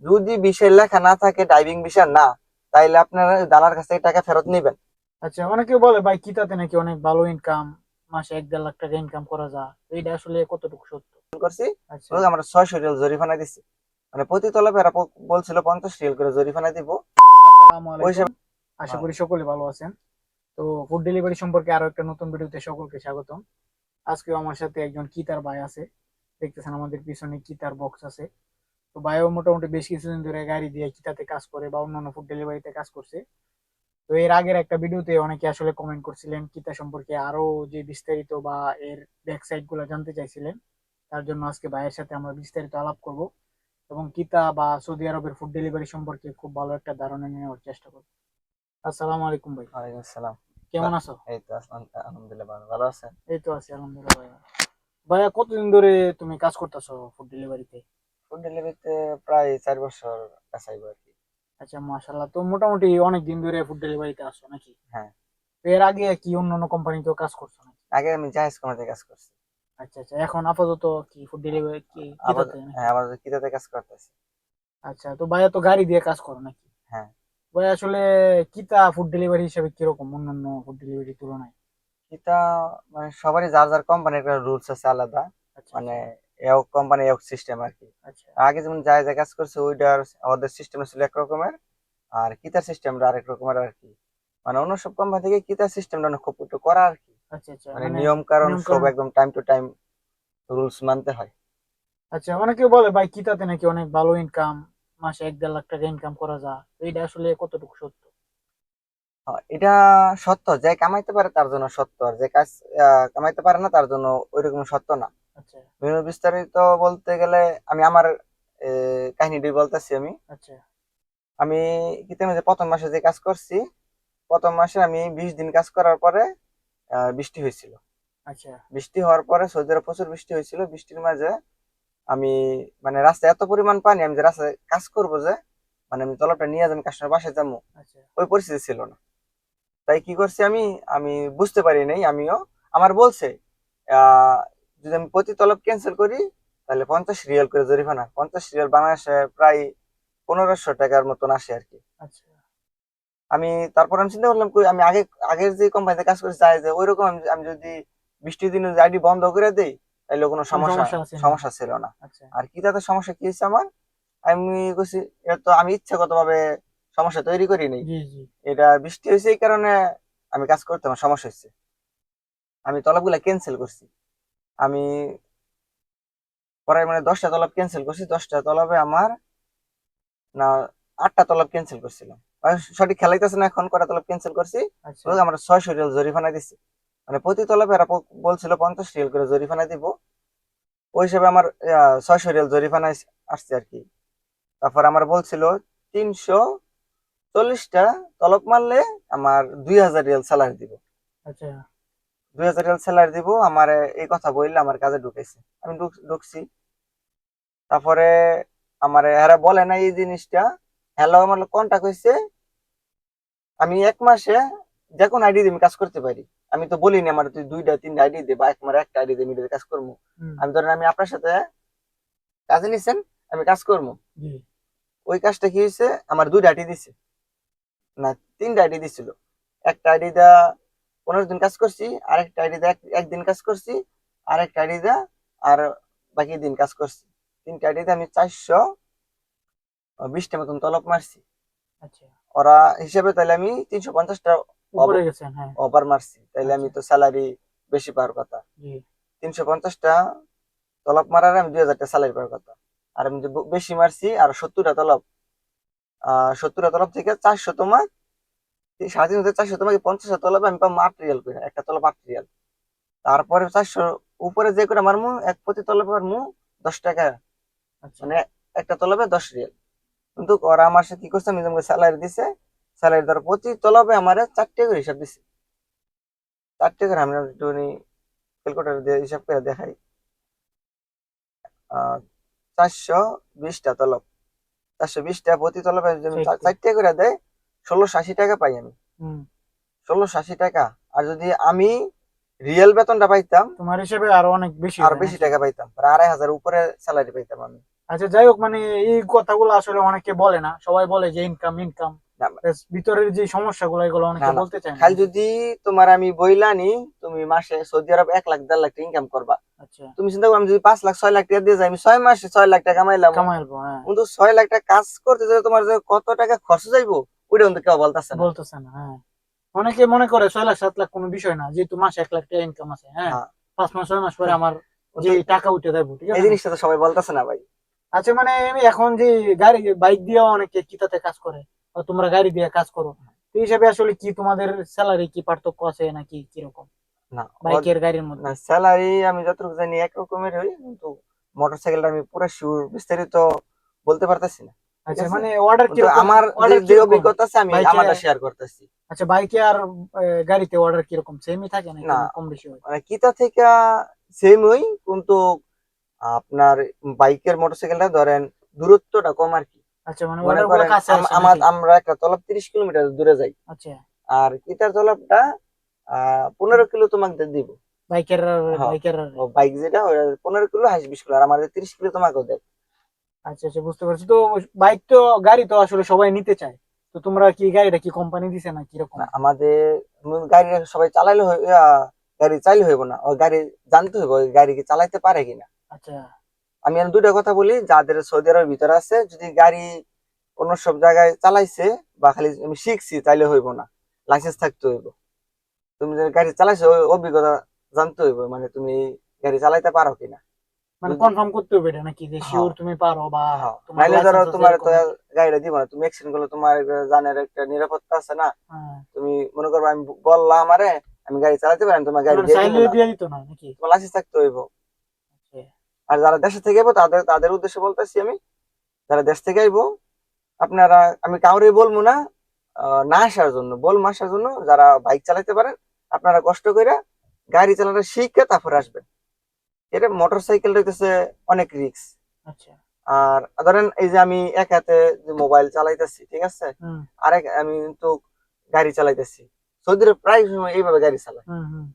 যদি বিষয় লেখা না থাকে ড্রাইভিং বিষয় না, তাইলে আপনারা দালার কাছ থেকে টাকা ফেরত নেবেন। আচ্ছা, অনেকে বলে ভাই কিতাতে নাকি অনেক ভালো ইনকাম, মাসে 1-1.5 লাখ টাকা ইনকাম করা যায়, তো এটা আসলে কতটুকু সত্য? করছি, আচ্ছা। আমরা 600 রিয়াল জরিমানা দিছি। মানে প্রতি তলবে এরা বলছিল 50 রিয়াল করে জরিমানা দিব। আসসালামু ওই আলাইকুম। হিসাবে আশা করি সকলে ভালো আছেন। তো ফুড ডেলিভারি সম্পর্কে আরো একটা নতুন ভিডিওতে সকলকে স্বাগতম। আজকেও আমার সাথে একজন কিতার ভাই আছে। দেখতেছেন আমাদের পিছনে কিতার বক্স আছে। তো ভাইও মোটামুটি বেশ কিছুদিন ধরে গাড়ি দিয়ে কিতাতে কাজ করে বা অন্যান্য ফুড ডেলিভারিতে কাজ করছে। তো এর আগের একটা ভিডিওতে অনেকে আসলে কমেন্ট করছিলেন কিতা সম্পর্কে আরো যে বিস্তারিত বা এর ব্যাক সাইড গুলো জানতে চাইছিলেন। তার জন্য আজকে ভাইয়ের সাথে আমরা বিস্তারিত আলাপ করব এবং কিতা বা সৌদি আরবের ফুড ডেলিভারি সম্পর্কে খুব ভালো একটা ধারণা নেওয়ার চেষ্টা করব। আসসালামু আলাইকুম ভাই। ওয়ালাইকুম আসসালাম। কেমন আছো? এই তো আলহামদুলিল্লাহ, ভালো ভালো আছেন? এই তো আছি আলহামদুলিল্লাহ ভাইয়া। ভাইয়া কতদিন ধরে তুমি কাজ করতেছো ফুড ডেলিভারিতে? ফুড ডেলিভারিতে প্রায় 4 বছর কাছাইব আর কি। আচ্ছা, মাশাআল্লাহ। তো মোটামুটি অনেক দিন ধরে ফুড ডেলিভারিতে আসছো নাকি? হ্যাঁ। তো এর আগে কি অন্যান্য কোম্পানিতেও কাজ করছো নাকি? আগে আমি জাহাজ কমাতে কাজ করছি। আচ্ছা আচ্ছা, এখন আপাতত কি ফুড ডেলিভারি কি আবার কিতাতে নাকি? হ্যাঁ, আবার কিতাতে কাজ করতেছি। আচ্ছা, তো ভাইয়া তো গাড়ি দিয়ে কাজ করো নাকি? হ্যাঁ। ভাই আসলে কিতা ফুড ডেলিভারি হিসেবে কিরকম অন্যান্য ফুড ডেলিভারির তুলনায়? এটা মানে সবারই যার যার কোম্পানির একটা রুলস আছে আলাদা। আচ্ছা মানে আচ্ছা এক কোম্পানি এক সিস্টেম আর কি। আচ্ছা আগে যেমন যা কাজ করছে ওইটার ওদের সিস্টেম ছিল এক রকমের, আর কিতার সিস্টেমটা আরেক রকমের আর কি। মানে অন্য সব কোম্পানি থেকে কিতার সিস্টেমটা অনেক খুব একটু করা আর কি। আচ্ছা আচ্ছা, মানে মানে নিয়ম কারণ নিয়ম সব কানুন। একদম টাইম টু টাইম রুলস মানতে হয়। আচ্ছা, অনেকে বলে ভাই কিতাতে নাকি অনেক ভালো ইনকাম, মাসে 1-1.5 লাখ টাকা ইনকাম করা যায়, তো এটা আসলে কতটুকু সত্য? এটা সত্য, যে কামাইতে পারে তার জন্য সত্য, আর যে কাজ কামাইতে পারে না তার জন্য ওইরকম সত্য না। আচ্ছা বিভিন্ন বিস্তারিত বলতে গেলে আমি আমার কাহিনীটি বলতেছি আমি। আচ্ছা আমি কিতে মাঝে প্রথম মাসে যে কাজ করছি, প্রথম মাসে আমি 20 দিন কাজ করার পরে বৃষ্টি হয়েছিল। আচ্ছা বৃষ্টি হওয়ার পরে সৌদি আরবে প্রচুর বৃষ্টি হয়েছিল। বৃষ্টির মাঝে আমি মানে রাস্তায় এত পরিমাণ পানি, আমি যে রাস্তায় কাজ করবো যে মানে আমি তলবটা নিয়ে যাবো কাস্টমার বাসায় যাবো, আচ্ছা ওই পরিস্থিতি ছিল না। তাই কি করছি আমি, আমি বুঝতে পারি নাই। আমিও আমার বলছে আহ যদি আমি প্রতি তলব ক্যান্সেল করি তাহলে 50 রিয়াল করে জরিমানা। 50 রিয়াল বাংলাদেশে প্রায় 1500 টাকার মতন আসে আর কি। আচ্ছা আমি তারপর আমি চিন্তা করলাম কই আমি আগে আগের যে কোম্পানিতে কাজ করে চাই যে ওইরকম আমি আমি যদি বৃষ্টির দিনে আইডি বন্ধ করে দেই তাহলে কোনো কোন সমস্যা সমস্যা আছে নি? সমস্যা ছিল না। আচ্ছা। আর কি তাতে সমস্যা কি হয়েছে আমার, আমি বলছি এটা তো আমি ইচ্ছাগত ভাবে সমস্যা তৈরি করি নাই। জি জি। এটা বৃষ্টি হয়েছে এই কারণে আমি কাজ করতে আমার সমস্যা হচ্ছে। আমি তলবগুলা ক্যান্সেল করছি। আমি পরে মানে 10টা তলব ক্যান্সেল করছি। 10টা তলবে আমার না 8টা তলব ক্যান্সেল করছিলাম। সঠিক খেলাইতেছে না এখন কটা তলব ক্যান্সেল করছি। আচ্ছা আমরা 600 রিয়াল জরিমানা দিছি। মানে প্রতি তলবে এরা বলছিল 50 রিয়াল করে জরিমানা দিব। ওই হিসেবে আমার 600 রিয়াল জরিমানা আসছে আর কি। তারপর আমার বলছিল 340টা তলব মারলে আমার 2000 রিয়াল স্যালারি দিব। আচ্ছা 2000 রিয়াল স্যালারি দিব আমার, এই কথা বললে আমার কাজে ঢুকেছে। আমি ঢুকছি। তারপরে আমার এরা বলে না এই জিনিসটা, হ্যালো আমার কন্টাক্ট হয়েছে আমি 1 মাসে যে কোনো আইডি দিয়ে আমি কাজ করতে পারি। আমি তো বলিনি আমার তুই 2টা 3টা আইডি দে বা আমার একটা আইডি দিয়ে আমি কাজ করবো। হুম। আমি ধরেন আমি আপনার সাথে কাজে নিছেন, আমি কাজ করবো। জি। ওই কাজটা কি হয়েছে, আমার 2টা আইডি দিছে না 3টা আইডি দিছিল। একটা আইডি দা 15 দিন কাজ করছি, আরেকটা আইডি দা একদিন কাজ করছি, আরেকটা আইডি দা আর বাকি দিন কাজ করছি। 3টা আইডিতে আমি 420টা মতন তলব মারছি। আচ্ছা, ওরা হিসেবে তাহলে আমি 350টা উপরে গেছেন, হ্যাঁ। ওভার মারছি, তাইলে আমি আচ্ছা। তো স্যালারি বেশি পাওয়ার কথা। জি। 350টা তলব মারার আমি 2000 টাকা স্যালারি পাওয়ার কথা। আর আমি যে বেশি মারছি আর 70টা তলব, 70টা তলব থেকে 400 তোমার 350 400 তোমাকে 50টা তলবে আমি পাবো 8 রিয়াল করে, একটা তলব 8 রিয়াল। তারপরে 400 উপরে যে করে মারমু এক প্রতি তলবে মারমু 10 টাকা। আচ্ছা। মানে একটা তলবে 10 রিয়াল। কিন্তু ওরা আমার সাথে কি করছে, আমি যেমন স্যালারি দিছে, স্যালারি ধর প্রতি তলবে আমার 4 টাকা করে হিসাব দিছে। 4 টাকা করে আমরা একটু ক্যালকুলেটর দিয়ে হিসাব করে দেখাই। 420টা তলব, 420টা প্রতি তলবে যদি চার সাহিত্য। 4 টাকা করে দেয়, 1680 টাকা পাই আমি। হুম। 1680 টাকা। আর যদি আমি রিয়েল বেতনটা পাইতাম তোমার হিসেবে আরো অনেক বেশি আর হয় বেশি নাকি? টাকা পাইতাম, প্রায় 2500 উপরে স্যালারি পাইতাম আমি। আচ্ছা, যাই হোক, মানে এই কথাগুলো আসলে অনেকে বলে না, সবাই বলে যে ইনকাম ইনকাম, না ভিতরের যে সমস্যাগুলো এগুলো না অনেকে না, বলতে চায় না খালি নাকি? যদি তোমার আমি বইলানি তুমি মাসে সৌদি আরব 1 লাখ 1.5 লাখ ইনকাম করবা, আচ্ছা, তুমি চিন্তা করো আমি যদি 5 লাখ 6 লাখ টাকা দিয়ে যাই, আমি 6 মাসে 6 লাখ টাকা কামাইলাম, কামাই আলবো, হ্যাঁ। কিন্তু 6 লাখ টাকা কাজ করতে যে তোমার যে কত টাকা খরচ যাইবো ওইটা কিন্তু কেউ বলতেছে না। বলতেছে না, হ্যাঁ। অনেকে মনে করে 6 লাখ 7 লাখ কোনো বিষয় না, যেহেতু মাসে 1 লাখ টাকা ইনকাম আছে, হ্যাঁ। হ্যাঁ 5 মাস 6 মাস পরে হ্যাঁ, আমার যে কিন্তু টাকা উঠে যাবো, ঠিক এই আছে না? জিনিসটা তো সবাই বলতেছে না ভাই। আচ্ছা, মানে আমি এখন যে গাড়ি বাইক দিয়েও অনেকে কিতাতে কাজ করে, বা তোমরা গাড়ি দিয়ে কাজ করো, তো এই হিসাবে আসলে কি তোমাদের স্যালারি কি পার্থক্য আছে নাকি কিরকম না বাইকের গাড়ির না, মধ্যে? স্যালারি আমি যতটুকু জানি একরকমের হই, কিন্তু মোটরসাইকেলটা আমি পুরো শিওর বিস্তারিত বলতে পারতেছি না, ঠিক আচ্ছা, আছে। মানে অর্ডার কিন্তু কিরকম? আমার যে অর্ডার যে কিরকম অভিজ্ঞতা আছে আমি বাইকে? আমারটা শেয়ার করতেছি। আচ্ছা, বাইকে আর গাড়িতে অর্ডার কিরকম, সেমই থাকে নাকি না অনেক কম বেশি হয়? মানে কিতা থেকে সেম হই, কিন্তু আপনার বাইকের মোটরসাইকেলটা ধরেন দূরত্বটা কম আর কি। আচ্ছা, মানে মনে অর্ডার গুলো করেন কাছে আসে আমার নাকি? আমরা একটা তলব 30 কিলোমিটার দূরে যাই, আচ্ছা, আর কিতার তলবটা 15 কিলো তোমাকে দিব। বাইকের হ্যাঁ, বাইকের ও বাইক যেটা 15 কিলো, হাইস 20 কিলো, আর আমাদের 30 কিলো তোমাকেও দেয়। আচ্ছা আচ্ছা, বুঝতে পারছি। তো বাইক তো, গাড়ি তো আসলে সবাই নিতে চায়, তো তোমরা কি গাড়িটা কি কোম্পানি দিছে না কিরকম? না আমাদের গাড়ি সবাই চালাইলে গাড়ি চাইলে হইব না, ওই গাড়ি জানতে হইব ওই গাড়ি কি চালাইতে পারে কিনা। আচ্ছা, আমি আর দুইটা কথা বলি, যাদের সৌদি আরবের ভিতরে আছে, যদি গাড়ি অন্য সব জায়গায় চালাইছে বা খালি আমি শিখছি তাইলে হইব না, লাইসেন্স থাকতে হইব। তুমি যে গাড়ি চালাইছো ওই অভিজ্ঞতা জানতে হইব, মানে তুমি গাড়ি চালাইতে পারো কিনা। মানে যদি কনফার্ম করতে হবে এটা নাকি, যে হ্যাঁ শিওর তুমি পারো, বা হ্যাঁ, তোমার নাইলে ধরো লাইসেন্স আছে তোমার তো এরকম আর কি। গাড়িটা দিব না, তুমি অ্যাক্সিডেন্ট করলে তোমার জানের একটা নিরাপত্তা আছে না। হ্যাঁ, তুমি মনে করবো আমি বললাম আমারে আমি গাড়ি চালাতে পারি, আমি তোমার গাড়ি মানে দিয়ে দিব চাইলে না, দিয়ে দিত না নাকি? তোমার লাইসেন্স থাকতে হইব। আচ্ছা, আর যারা দেশে থেকে যাবো তাদের তাদের উদ্দেশ্যে বলতেছি আমি, যারা দেশ থেকে আইবো আপনারা, আমি কাউরে বলবো না না আসার জন্য, বলবো আসার জন্য যারা বাইক চালাতে পারেন আপনারা কষ্ট করে গাড়ি চালানো শিখে তারপর আসবেন। এটা মোটর সাইকেল হইতেছে অনেক রিস্ক। আচ্ছা। আর ধরেন এই যে আমি এক হাতে যে মোবাইল চালাইতেছি, ঠিক আছে, হুম আরেক আমি কিন্তু গাড়ি চালাইতেছি, সৌদি আরবে প্রায় সময় এইভাবে গাড়ি চালায়। হুম হুম।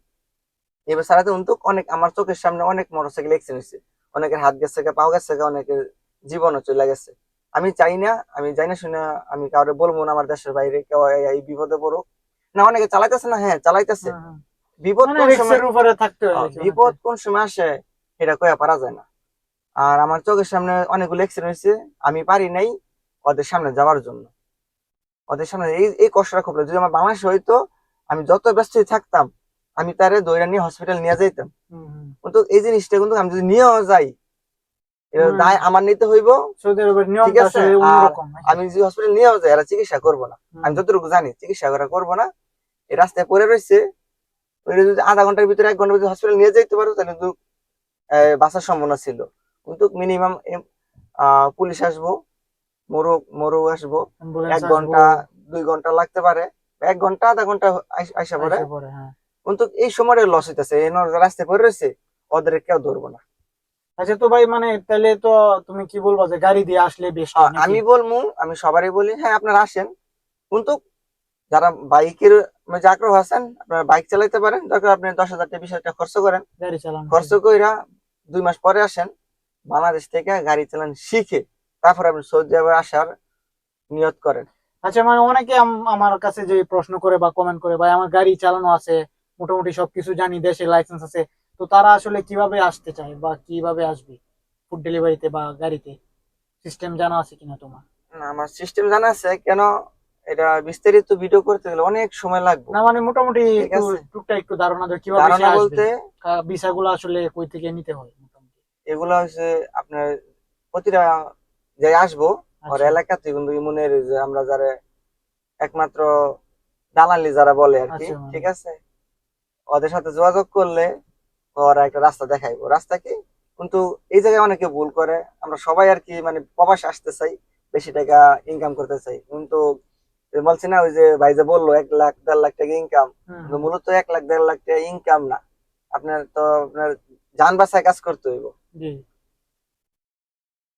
এবার চালাতে কিন্তু অনেক আমার চোখের সামনে অনেক মোটরসাইকেল অ্যাক্সিডেন্ট হয়েছে, অনেকের হাত গেছে গা, পাও গেছে গা, অনেকের জীবনও চলে গেছে। আমি চাই না, আমি যাই না শুনে আমি কাউরে বলবো না আমার দেশের বাইরে কেউ এই বিপদে পড়ুক। না অনেকে চালাইতেছে না, হ্যাঁ চালাইতেছে, হুম হুম। বিপদ মানে কোন সময়, রিক্সের উপরে থাকতে হয় বেশি অনেকটা। বিপদ কোন সময় আসে এটা কয়া পারা যায় না। আর আমার চোখের সামনে অনেকগুলো অ্যাক্সিডেন্ট হয়েছে, আমি পারি নাই ওদের সামনে যাওয়ার জন্য, ওদের সামনে এই এই কষ্টটা খুব লাগে। যদি আমার বাংলাদেশে হইতো আমি যত ব্যস্তই থাকতাম আমি তারে দইরা নিয়ে হসপিটাল নিয়ে যাইতাম, হুম হুম। কিন্তু এই জিনিসটা কিন্তু আমি যদি নিয়েও যাই এর মানে দায় আমার নিতে হইব, সৌদি আরবের ঠিক নিয়মটা আছে। আসলে আর অন্যরকম নাকি? আমি যদি হসপিটাল নিয়েও যাই এরা চিকিৎসা করবো না, আমি হুম। যতটুকু জানি চিকিৎসা করা করবো না। এই রাস্তায় পড়ে রয়েছে, ওইটা যদি আধা ঘন্টার ভিতরে 1 ঘন্টার ভিতরে হসপিটাল নিয়ে যেতে পারো তাহলে কিন্তু বাঁচার সম্ভাবনা ছিল। কিন্তু মিনিমাম পুলিশ আসবো, মোরগ আসবো, অ্যাম্বুলেন্স এক আসবো। ঘন্টা 2 ঘন্টা লাগতে পারে, 1 ঘন্টা আধা ঘন্টা আইসা পরে, আইসা পরে, হ্যাঁ। কিন্তু এই সময়টা লস হইতেছে, এই রাস্তায় পড়ে রয়েছে ওদের কেউ ধরবো না। আচ্ছা, তো ভাই মানে তাহলে তো তুমি কি বলবো, যে গাড়ি দিয়ে আসলে বেস্ট হয় নাকি? আমি বলবো, আমি সবারই বলি হ্যাঁ আপনারা আসেন, কিন্তু যারা বাইকের যে আগ্রহ আছেন আপনারা বাইক চালাইতে পারেন, দরকার আপনি 10,000 টাকা 20,000 টাকা খরচ করেন, গাড়ি চালানো খরচ শিখে। কইরা 2 মাস পরে আসেন, বাংলাদেশ থেকে গাড়ি চালান শিখে তারপর আপনি সৌদি আরবে আসার নিয়ত করেন। আচ্ছা, মানে অনেকে আমার কাছে যে প্রশ্ন করে বা কমেন্ট করে, ভাই আমার গাড়ি চালানো আছে, মোটামুটি সবকিছু জানি, দেশের লাইসেন্স আছে, তো তারা আসলে কিভাবে আসতে চায় বা কিভাবে আসবে ফুড ডেলিভারিতে বা গাড়িতে? সিস্টেম জানা আছে কিনা তোমার? না আমার সিস্টেম জানা আছে, কেন এটা বিস্তারিত ভিডিও করতে গেলে অনেক সময় লাগবে, না, মানে মোটামুটি ঠিক একটু আছে। টুকটাক একটু ধারণা দেয় কিভাবে সে ধারণা আসবে, বলতে ভিসা গুলো আসলে কই থেকে নিতে হয় মোটামুটি? এগুলো হচ্ছে আপনার প্রতিটা যে আসবো ওর আচ্ছা এলাকাতে কিন্তু ইমুনের যে আমরা যারা একমাত্র দালালি যারা বলে আর কি, আচ্ছা। মানে ঠিক আছে, ওদের সাথে যোগাযোগ করলে ওরা একটা রাস্তা দেখাইবো, রাস্তা কি, কিন্তু এই জায়গায় অনেকে ভুল করে, আমরা সবাই আর কি মানে প্রবাসে আসতে চাই, বেশি টাকা ইনকাম করতে চাই, কিন্তু বলছি না ওই যে ভাই যে বললো 1 লাখ 1.5 লাখ টাকা ইনকাম, হুম কিন্তু হুম। মূলত 1 লাখ 1.5 লাখ টাকা ইনকাম না, আপনার তো আপনার যান বাঁচায় কাজ করতে হইব। জি।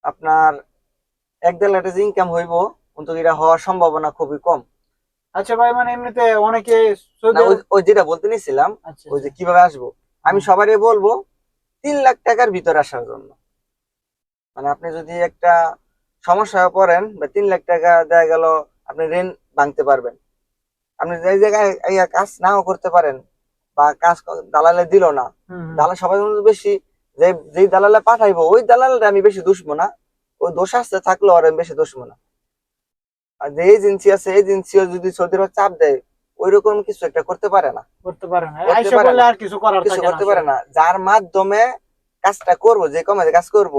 আপনার 1.5 লাখ টাকা ইনকাম হইব, কিন্তু এটা হওয়ার সম্ভাবনা খুবই কম। আচ্ছা ভাই, মানে এমনিতে অনেকে না সৌদি ওই আরব। ওই যেটা বলতে নিছিলাম, আচ্ছা ওই আচ্ছা। যে কিভাবে আসবো, আমি হ্যাঁ। সবারই বলবো 3 লাখ টাকার ভিতরে আসার জন্য, মানে আপনি যদি একটা সমস্যায় পড়েন বা 3 লাখ টাকা দেয়া গেল, আপনি ঋণ ভাঙতে পারবেন। আপনি যে জায়গায় কাজ নাও করতে পারেন বা দালালে দিল না, হুম হুম। দালাল সবাই মধ্যে বেশি, যে যেই দালালে পাঠাইবো ওই দালালটা আমি বেশি দুষবো না, ওই দোষ আসতে থাকলো আর আমি বেশি দুষবো না। আর যে এজেন্সি আছে এজেন্সিও যদি সৌদি আরব চাপ দেয়, ওইরকম কিছু একটা করতে পারে না, করতে পারে না, করতে আইসা পারে করলে না, আর কিছু করার কিছু থাকে না করতে পারে আসলে। না। যার মাধ্যমে কাজটা করবো, যে কমাতে কাজ করব,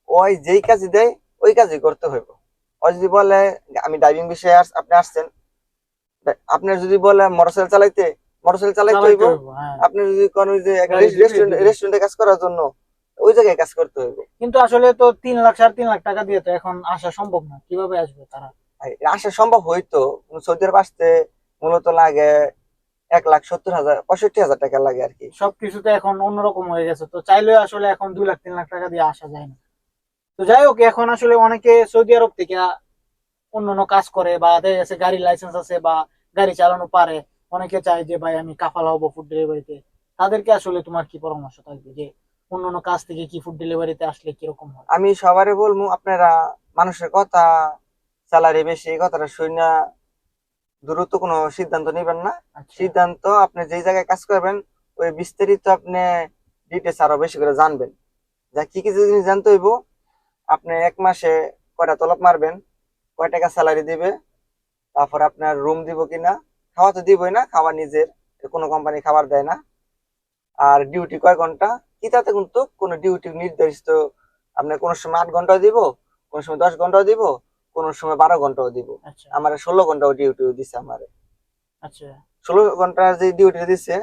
ওই যেই কাজই দেয় ওই কাজই করতে হইব। ও যদি বলে আমি ড্রাইভিং বিষয়ে আপনি আসছেন, আপনার যদি বলে মোটরসাইকেল চালাইতে, মোটরসাইকেল চালাইতে চালাইতে হইব। হইব, হ্যাঁ। আপনি যদি কোন যে গাড়ি দিবে রেস্টুরেন্ট দিবে। রেস্টুরেন্টে কাজ করার জন্য, ওই জায়গায় কাজ করতে হইব। কিন্তু আসলে তো 3 লাখ 3.5 লাখ টাকা দিয়ে তো এখন আসা সম্ভব না, কিভাবে আসবে তারা? আসা সম্ভব হইতো, সৌদি আরব আসতে মূলত লাগে 1,70,000 65,000 টাকা লাগে আর কি। সবকিছুতে এখন অন্যরকম হয়ে গেছে, তো চাইলে আসলে এখন 2 লাখ 3 লাখ টাকা দিয়ে আসা যায় না। তো যাই হোক, এখন আসলে অনেকে সৌদি আরব থেকে অন্যান্য কাজ করে বা দেখা গেছে গাড়ির লাইসেন্স আছে বা গাড়ি চালানো পারে, অনেকে চায় যে ভাই আমি কাফাল হবো ফুড ডেলিভারিতে। তাদেরকে আসলে তোমার কি পরামর্শ থাকবে যে অন্যান্য কাজ থেকে কি ফুড ডেলিভারিতে আসলে কিরকম হয়? আমি সবারই বলবো, আপনারা মানুষের কথা, স্যালারি বেশি এই কথাটা শুনে দ্রুত কোনো সিদ্ধান্ত নেবেন না। আচ্ছা। সিদ্ধান্ত, আপনি যেই জায়গায় কাজ করবেন ওই বিস্তারিত আপনি ডিটেলস আরো বেশি করে জানবেন, যা কি কি জিনিস জানতে হইব। আপনি 1 মাসে কয়টা তলব মারবেন, কয় টাকা স্যালারি দিবে, তারপর আপনার রুম দিব কিনা, খাওয়া তো দিবই না, খাওয়া নিজের, কোনো কোম্পানি খাবার দেয় না। আর ডিউটি কয় ঘন্টা, কি তাতে কিন্তু কোনো ডিউটি নির্ধারিত, আপনার কোনো সময় 8 ঘন্টাও দিব, কোনো সময় 10 ঘন্টাও দিব, কোনো সময় 12 ঘন্টাও দিব। আচ্ছা। আমার 16 ঘন্টাও ডিউটি দিছে আমার। আচ্ছা। 16 ঘন্টার যে ডিউটি দিচ্ছে,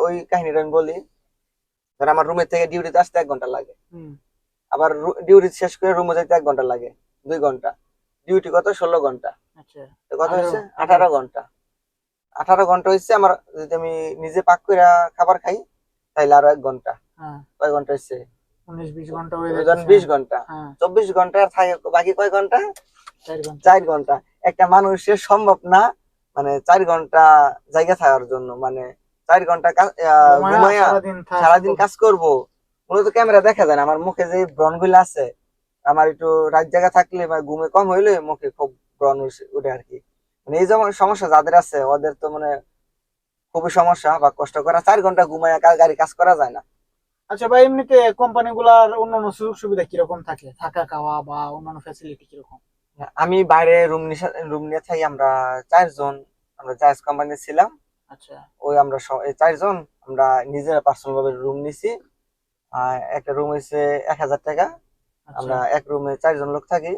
ওই কাহিনীটা আমি বলি। ধর আমার রুমের থেকে ডিউটিতে আসতে 1 ঘন্টা লাগে, হুম। আবার ডিউটি শেষ করে রুমে যাইতে 1 ঘন্টা লাগে, 2 ঘন্টা। ডিউটি কত, 16 ঘন্টা। আচ্ছা। তো কত 18। হয়েছে, 18। 18 ঘন্টা। 18 ঘন্টা হচ্ছে আমার, যদি আমি নিজে পাক করে খাবার খাই তাহলে আরো 1 ঘন্টা। হ্যাঁ। কয় ঘন্টা হচ্ছে, 19 20 ঘন্টা হয়ে ধরেন যাইতেছে, 20 ঘন্টা। হ্যাঁ। 24 ঘন্টা আর থাকে বাকি কয় ঘন্টা, 4 ঘন্টা। 4 ঘন্টা। একটা মানুষের সম্ভব না মানে 4 ঘন্টা জায়গা থাকার জন্য, মানে 4 ঘন্টা ঘুমায়া ঘুমাইয়া সারাদিন থাকা সারাদিন সম্ভব না। কাজ করব। মূলত ক্যামেরা দেখা যায় না, আমার মুখে যে ব্রণ গুলো আছে, আমার একটু রাত জায়গা থাকলে বা ঘুমে কম হইলে মুখে খুব ব্রণ উঠে আর কি। মানে এই যেমন সমস্যা যাদের আছে ওদের তো মানে খুবই সমস্যা, বা কষ্ট করা 4 ঘন্টা ঘুমায় গাড়ি কাজ করা যায় না। আচ্ছা ভাই, এমনিতে কোম্পানি গুলার অন্যান্য সুযোগ সুবিধা কিরকম থাকে, থাকা খাওয়া বা অন্যান্য ফ্যাসিলিটি কিরকম? আমি বাইরে রুম নিয়ে থাকি, আমরা 4 জন, আমরা জায়াজ কোম্পানি ছিলাম। আচ্া। ওই আমরা এই 4 জন আমরা নিজেরা পার্সোনাল ভাবে রুম নিছি। একটা রুম হচ্ছে 1,000 টাকা। আচ্ছা। আমরা এক রুমে 4 জন লোক থাকি,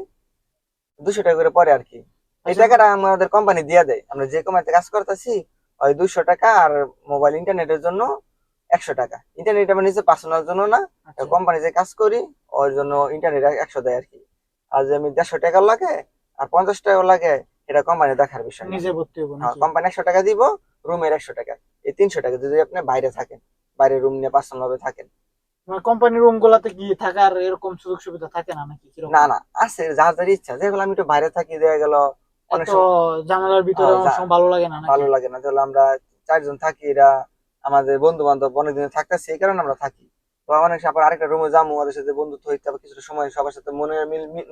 200 টাকা করে পরে আর কি। এই আচ্ছা। টাকাটা আমাদের কোম্পানি দিয়ে দেয়, আমরা যে কোম্পানিতে কাজ করতেছি। ওই 200 টাকা আর মোবাইল ইন্টারনেটের জন্য 100 টাকা। ইন্টারনেট আমার নিজে পার্সোনাল জন্য না, আচ্ছা। কোম্পানি যে কাজ করি ওর জন্য ইন্টারনেট 100 দেয় আর কি। আর যে আমি 150 টাকা লাগে আর 50 টাকা লাগে, এটা কোম্পানি দেখার বিষয় না। নিজে ভর্তি হবো হ্যাঁ, নাকি? কোম্পানি 100 টাকা দিব, রুমের 100 টাকা, এই 300 টাকা যদি আপনি বাইরে থাকেন, বাইরে রুম নিয়ে পার্সোনাল ভাবে থাকেন। মানে কোম্পানির রুম গুলাতে কি থাকার এরকম সুযোগ সুবিধা থাকে না নাকি, না কিরকম? না, আছে, যার যার ইচ্ছা, যেগুলো আমি একটু বাইরে থাকি দেয়া গেল অনেক এত সময়। জানালার ভিতরে অনেক সময় ভালো লাগে না নাকি? ভালো লাগে না, যেগুলো আমরা 4 জন থাকি, এরা আমাদের বন্ধু বান্ধব, অনেকদিন থাকতেছি এই কারণে আমরা থাকি। তো অনেক সময় আবার আরেকটা রুমে যাবো, ওদের সাথে বন্ধুত্ব হইতে হবে কিছুটা সময়, সবার সাথে মনে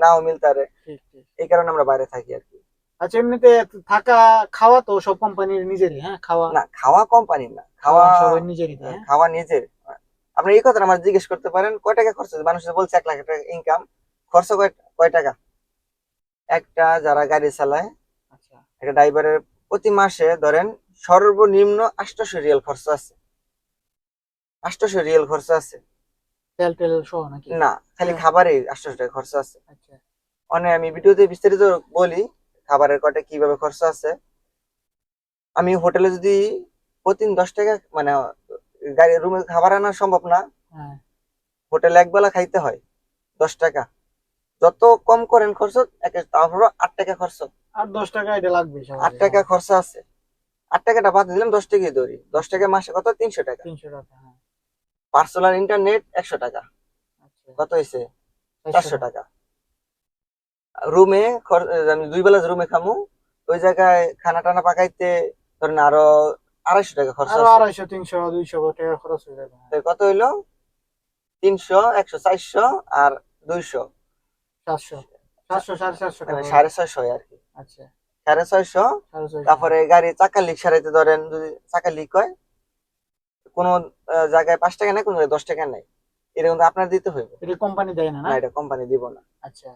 নাও মিলতে পারে, ঠিক ঠিক। এই কারণে আমরা বাইরে থাকি আর কি। আচ্ছা, এমনিতে থাকা খাওয়া তো সব কোম্পানির নিজেরই, হ্যাঁ? খাওয়া না, খাওয়া কোম্পানি না, খাওয়া খাওয়া সবাই নিজেরই দেয়, হ্যাঁ? খাওয়া নিজের। আপনি এই কথাটা আমার জিজ্ঞেস করতে পারেন, কয় টাকা খরচ হচ্ছে? মানুষ বলছে 1 লাখ টাকা ইনকাম, খরচ কয় কয় টাকা? একটা যারা গাড়ি চালায়, আচ্ছা। একটা ড্রাইভারের প্রতি মাসে ধরেন সর্বনিম্ন 800 রিয়াল খরচ আছে, 800 রিয়াল খরচ আছে। তেল টেল সহ নাকি? না, খালি হ্যাঁ। খাবারে 800 টাকা খরচ আছে। আচ্ছা। মানে আমি ভিডিওতে বিস্তারিত বলি খাবারের কয়টা কিভাবে খরচ আছে। আমি হোটেলে যদি প্রতিদিন 10 টাকা, মানে গাড়ি রুমে খাবার আনা সম্ভব না, হ্যাঁ। হোটেলে একবেলা খাইতে হয় 10 টাকা। যত কম করেন খরচ, তারপর 8 টাকা খরচ, আর 10 টাকা এটা লাগবে আট স্বাভাবিক, টাকা হ্যাঁ। খরচ আছে। 8 টাকাটা বাদ দিলাম, 10 টাকাই ধরি, দশ আচ্ছা। টাকা মাসে কত, 300 টাকা। 300 টাকা, হ্যাঁ। পার্সোনাল ইন্টারনেট 100 টাকা, আচ্ছা। কত হয়েছে, 400 400 টাকা। টাকা রুমে আমি 2 বেলা রুমে খামু, ওই জায়গায় খানা টানা পাকাইতে ধরেন আরো 250 টাকা খরচ আরো আছে। 250 300 200 টাকা খরচ হয়ে যাবে, হ্যাঁ। তো কত হইলো, 300 100 400 আর 200, 700, 700, 750 মানে টাকা। 650 আর কি, আচ্ছা, 650। 650। তারপরে গাড়ি চাকা লিক সারাইতে ধরেন, যদি চাকা লিক হয় কোন জায়গায় 5 টাকা নেই, কোন জায়গায় 10 টাকা নেই, এটা কিন্তু আপনার দিতে হইবে। এটা কোম্পানি দেয় না, না, না? এটা কোম্পানি দিব না। আচ্ছা,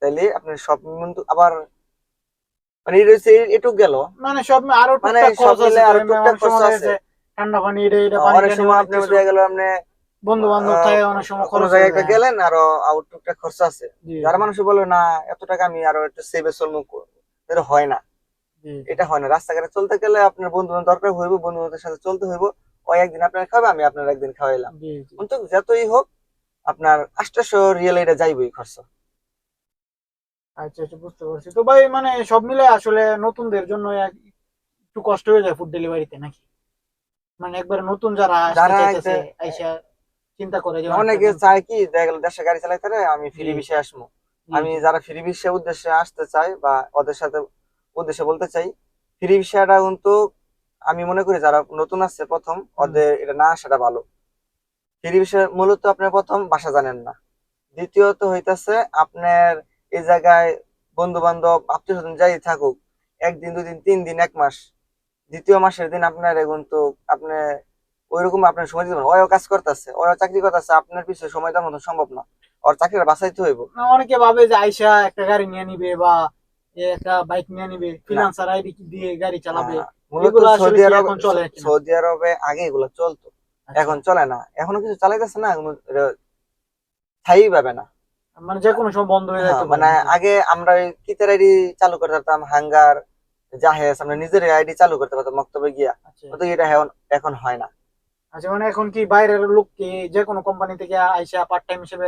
তাইলে আপনার সব কিন্তু আবার, মানে এটা হচ্ছে এটুক গেল, মানে সব আরো মানে টুকটাক সব খরচ আছে মিলে তো, আরো এমনি টুকটাক অনেক খরচ সময় দেখা আছে। যাচ্ছে ঠান্ডা পানি এটা পানি অনেক টানি সময় অনেক আপনি কিছু, দেখা গেল আপনি বন্ধু বান্ধব আহ, থাকে, অনেক সময় কোনো খরচ হয়ে জায়গায় একটা যায়। গেলেন, আরো আউট টুকটাক খরচ আছে। জি, যারা জি, মানুষ বলে না এত টাকা আমি আরো একটু সেভে চলবো, এটা হয় না। জি, জি, এটা হয় না, রাস্তাঘাটে চলতে গেলে আপনার বন্ধু বান্ধব দরকার হইব, বন্ধু বান্ধবের সাথে চলতে হইব। ওই একদিন আপনার খাবে, আমি আপনার একদিন খাওয়াইলাম, জি, জি। কিন্তু যতই হোক আপনার 800 রিয়েল এটা যাইবই খরচ। আচ্ছা, আচ্ছা, বুঝতে পারছি। তো ভাই মানে সব মিলে আসলে নতুনদের জন্য একটু কষ্ট হয়ে যায় ফুড ডেলিভারিতে নাকি? মানে একবার নতুন যারা আসতে যারা চাইতেছে আইসা চিন্তা করে যে অনেকটা অনেকে দিন পর। চায় কি দেখা গেল দেশে গাড়ি চালাইতে পারে, আমি জি, ফ্রি জি, বিষয়ে আসবো। জি, আমি জি, যারা ফ্রি বিষয়ে উদ্দেশ্যে আসতে চাই বা ওদের সাথে উদ্দেশ্যে বলতে চাই, ফ্রি বিষয়টা কিন্তু আমি মনে করি যারা নতুন আসছে প্রথম, হুম, ওদের এটা না আসাটা ভালো। ফ্রি বিষয়ে মূলত আপনার প্রথম ভাষা জানেন না, দ্বিতীয়ত হইতাছে আপনার এই জায়গায় বন্ধু বান্ধব আত্মীয় স্বজন যাই থাকুক, একদিন, 2 দিন, 3 দিন, 1 মাস, দ্বিতীয় মাসের দিন আপনার কিন্তু আপনি ওইরকম আপনার সময় দিতে পারেন। ওয়ও কাজ করতেছে, ওয়ও চাকরি করতেছে, আপনার পিছনে সময় দেওয়ার মতো সম্ভব না, ওর চাকরিটা বাঁচাইতে হইব। না, অনেকে ভাবে যে আইসা একটা গাড়ি নিয়ে নিবে বা একটা বাইক নিয়ে নিবে, না, ফ্রিল্যান্সার আইডি দিয়ে গাড়ি না, চালাবে। না, মূলত এগুলো আসলে কি এখন চলে কিনা? সৌদি আরবে আগে এগুলো চলতো, আচ্ছা, এখন চলে না, এখনো কিছু চালাইতেছে না, স্থায়ী ভাবে না। মানে যে কোনো সময় বন্ধ হয়ে হ্যাঁ, যেতে পারে মানে নাকি? আগে আমরা ওই কিতের আইডি চালু করতে পারতাম, হাঙ্গার, জাহেজ, আমরা নিজের আইডি চালু করতে পারতাম মক্তবে গিয়া, আচ্ছা, কিন্তু এটা এখন এখন হয় না। আচ্ছা, মানে এখন কি বাইরের লোক কি যে কোনো কোম্পানি থেকে আইসা পার্ট টাইম হিসেবে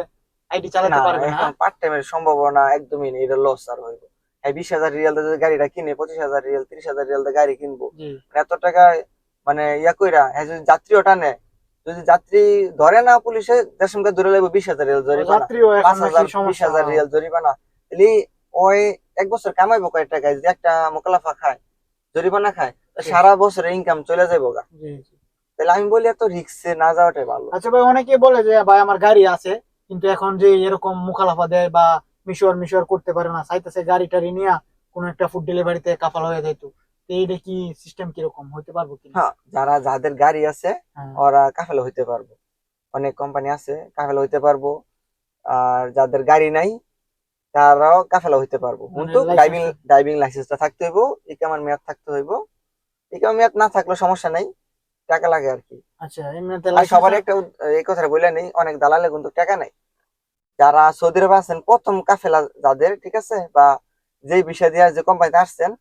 আইডি না, চালাতে না, পারবে না? এখন পার্ট টাইমের সম্ভাবনা একদমই নেই, এটা লস আর হইব। হ্যাঁ, 20,000 রিয়াল দিয়ে যদি গাড়িটা কিনে, 25,000 রিয়াল, 30,000 রিয়াল দিয়ে গাড়ি কিনবো, জি, মানে এত টাকা, মানে ইয়া কইরা, হ্যাঁ যদি যাত্রী ওটা নেয়, যদি যাত্রী ধরে না পুলিশে, দেশমকে ধরে লাগবে 20,000 রিয়াল ও জরিমানা, যাত্রীও এখন পাঁচ নাকি হাজার বিশ সমস্যা। হাজার রিয়াল জরিমানা। তাহলে ওই 1 বছর কামাইবো কয় টাকা, যদি একটা মোকালাফা খায়, জরিমানা খায়, তো শেষ। সারা বছরের ইনকাম চলে যাবো গা। জি, জি। তাহলে আমি বলি এত রিক্সে না যাওয়াটাই ভালো। আচ্ছা ভাই, অনেকে বলে যে ভাই আমার গাড়ি আছে, কিন্তু এখন যে এরকম মুখালাফা দেয় বা মিশর মিশর করতে পারে না, চাইতেছে গাড়ি টাড়ি নিয়ে কোনো একটা ফুড ডেলিভারিতে কাফাল হয়ে যাইতো। তো এইটা কি সিস্টেম কিরকম হইতে পারবো কিনা? হ্যাঁ, যাদের গাড়ি আছে হ্যাঁ, ওরা কাফেলা হইতে পারবো, অনেক কোম্পানি আছে কাফেলা হইতে পারবো। আর যাদের গাড়ি নাই তারাও কাফেলা হইতে পারবো, মানে কিন্তু লাইসেন্স। ড্রাইভিং ড্রাইভিং লাইসেন্সটা থাকতে হইব, ইকামার মেয়াদ থাকতে হইব। ইকামার মেয়াদ না থাকলে সমস্যা নাই, টাকা লাগে আর কি। আচ্ছা, এমনিতে আর লাইসেন্স। সবার একটা এই কথা বলে নেই, অনেক দালালে কিন্তু টাকা নাই। যারা সৌদি আরবে আছেন প্রথম কাফেলা যাদের, ঠিক আছে, বা যেই বিষয় দিয়ে যে কোম্পানিতে আসছেন,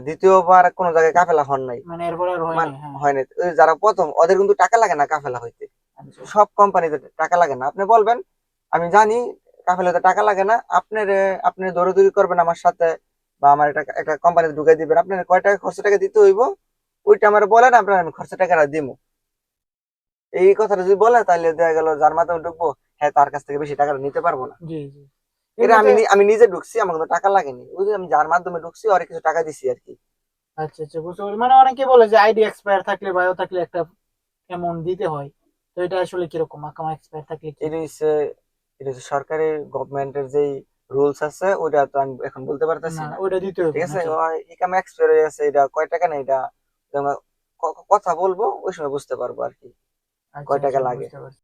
দ্বিতীয়বার কোনো জায়গায় কাফেলা হন নাই, মানে এরপরে আর হয় মানে নাই, হ্যাঁ। হয় নাই, ওই যারা প্রথম ওদের কিন্তু টাকা লাগে না কাফেলা হইতে। আচ্ছা, সব কোম্পানিতে টাকা লাগে না, আপনি বলবেন আমি জানি কাফেলাতে টাকা লাগে না, আপনার আপনি দৌড়াদৌড়ি করবেন আমার সাথে, বা আমার একটা একটা কোম্পানিতে ঢুকাই দিবেন, আপনার কয় টাকা খরচ টাকা দিতে হইব ওইটা আমার বলেন, আপনার আমি খরচ টাকাটা দিব। এই কথাটা যদি বলে তাহলে দেখা গেল যার মাধ্যমে ঢুকবো, হ্যাঁ তার কাছ থেকে বেশি টাকাটা নিতে পারবো না। জি, জি। এটা এমনিতে। আমি নিজে ঢুকছি, আমার কোনো টাকা লাগেনি, ওই যে আমি যার মাধ্যমে ঢুকছি ওর কিছু টাকা দিছি আর কি। আচ্ছা, আচ্ছা, বুঝতে পারছি। মানে অনেকে বলে যে আইডি এক্সপায়ার থাকলে বায়ো থাকলে একটা অ্যামাউন্ট দিতে হয়। তো এটা আসলে কিরকম, আকামা এক্সপায়ার থাকলে কি? এটা হচ্ছে এটা হচ্ছে সরকারি গভর্নমেন্টের যেই রুলস আছে, ওইটা তো আমি এখন বলতে পারতেছি না, না। ওইটা দিতে ঠিক হবে আছে, নাকি? ইকাম এক্সপায়ার হয়ে গেছে, এটা কয় টাকা নেই, এটা যেমন কথা বলবো ওই সময় বুঝতে পারবো আর কি আচ্ছা, কয় টাকা আচ্ছা, লাগে। বুঝতে পারছি।